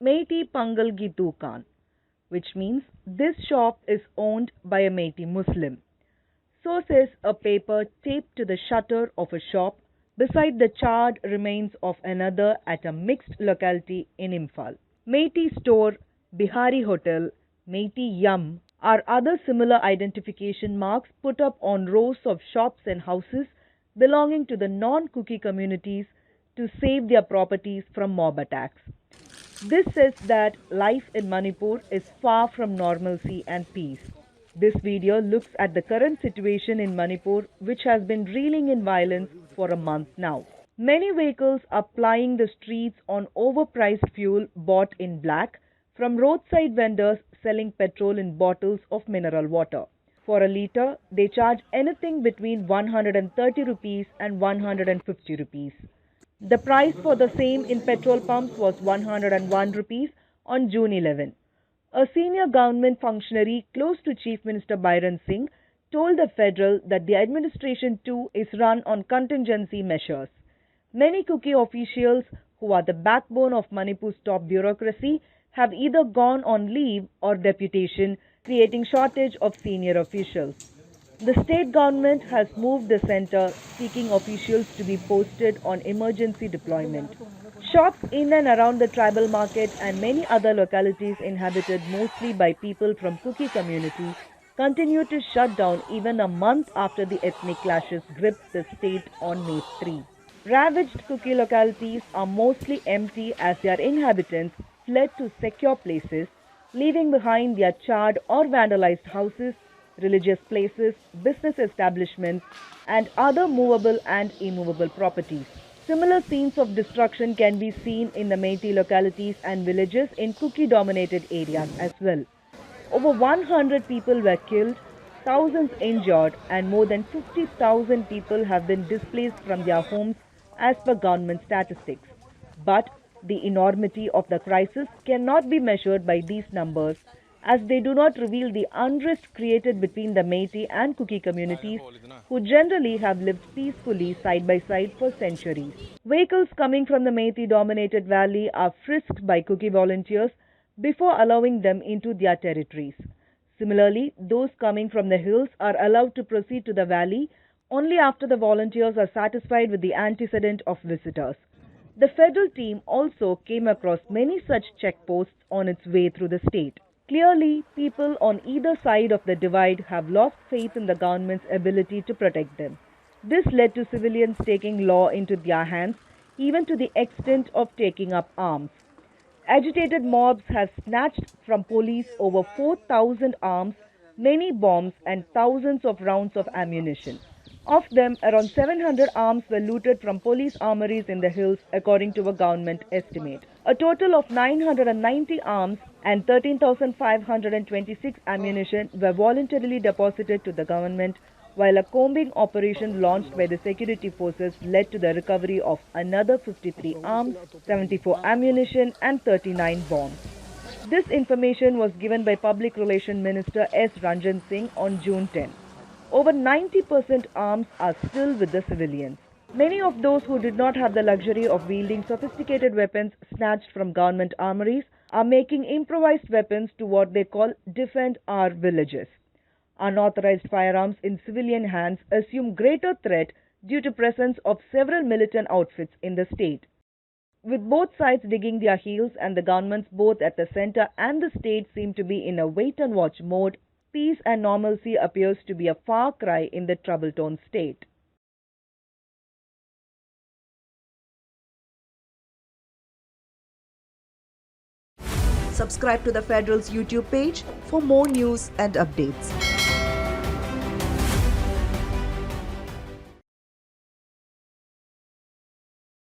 Meitei Pangal Ki Dukan, which means this shop is owned by a Meitei Muslim. So says a paper taped to the shutter of a shop beside the charred remains of another at a mixed locality in Imphal. Meitei Store, Bihari Hotel, Meitei Yum are other similar identification marks put up on rows of shops and houses belonging to the non-Kuki communities to save their properties from mob attacks. This says that life in Manipur is far from normalcy and peace. This video looks at the current situation in Manipur, which has been reeling in violence for a month now. Many vehicles are plying the streets on overpriced fuel bought in black from roadside vendors selling petrol in bottles of mineral water. For a litre, they charge anything between 130 rupees and 150 rupees. The price for the same in petrol pumps was 101 rupees on June 11. A senior government functionary close to Chief Minister Byron Singh told the federal that the administration too is run on contingency measures. Many Kuki officials, who are the backbone of Manipur's top bureaucracy, have either gone on leave or deputation, creating shortage of senior officials. The state government has moved the center, seeking officials to be posted on emergency deployment. Shops in and around the tribal market and many other localities inhabited mostly by people from Kuki community continue to shut down even a month after the ethnic clashes gripped the state on May 3. Ravaged Kuki localities are mostly empty as their inhabitants fled to secure places, leaving behind their charred or vandalized houses, religious places, business establishments, and other movable and immovable properties. Similar scenes of destruction can be seen in the Meitei localities and villages in Kuki-dominated areas as well. Over 100 people were killed, thousands injured, and more than 50,000 people have been displaced from their homes as per government statistics. But the enormity of the crisis cannot be measured by these numbers, as they do not reveal the unrest created between the Meitei and Kuki communities, who generally have lived peacefully side by side for centuries. Vehicles coming from the Meitei-dominated valley are frisked by Kuki volunteers before allowing them into their territories. Similarly, those coming from the hills are allowed to proceed to the valley only after the volunteers are satisfied with the antecedent of visitors. The federal team also came across many such checkposts on its way through the state. Clearly, people on either side of the divide have lost faith in the government's ability to protect them. This led to civilians taking law into their hands, even to the extent of taking up arms. Agitated mobs have snatched from police over 4,000 arms, many bombs, and thousands of rounds of ammunition. Of them, around 700 arms were looted from police armories in the hills, according to a government estimate. A total of 990 arms and 13,526 ammunition were voluntarily deposited to the government, while a combing operation launched by the security forces led to the recovery of another 53 arms, 74 ammunition, and 39 bombs. This information was given by Public Relations Minister S. Ranjan Singh on June 10. Over 90% arms are still with the civilians. Many of those who did not have the luxury of wielding sophisticated weapons snatched from government armories are making improvised weapons to what they call defend our villages. Unauthorized firearms in civilian hands assume greater threat due to presence of several militant outfits in the state. With both sides digging their heels and the governments both at the center and the state seem to be in a wait-and-watch mode, peace and normalcy appears to be a far cry in the trouble-torn state. Subscribe to the Federal's YouTube page for more news and updates.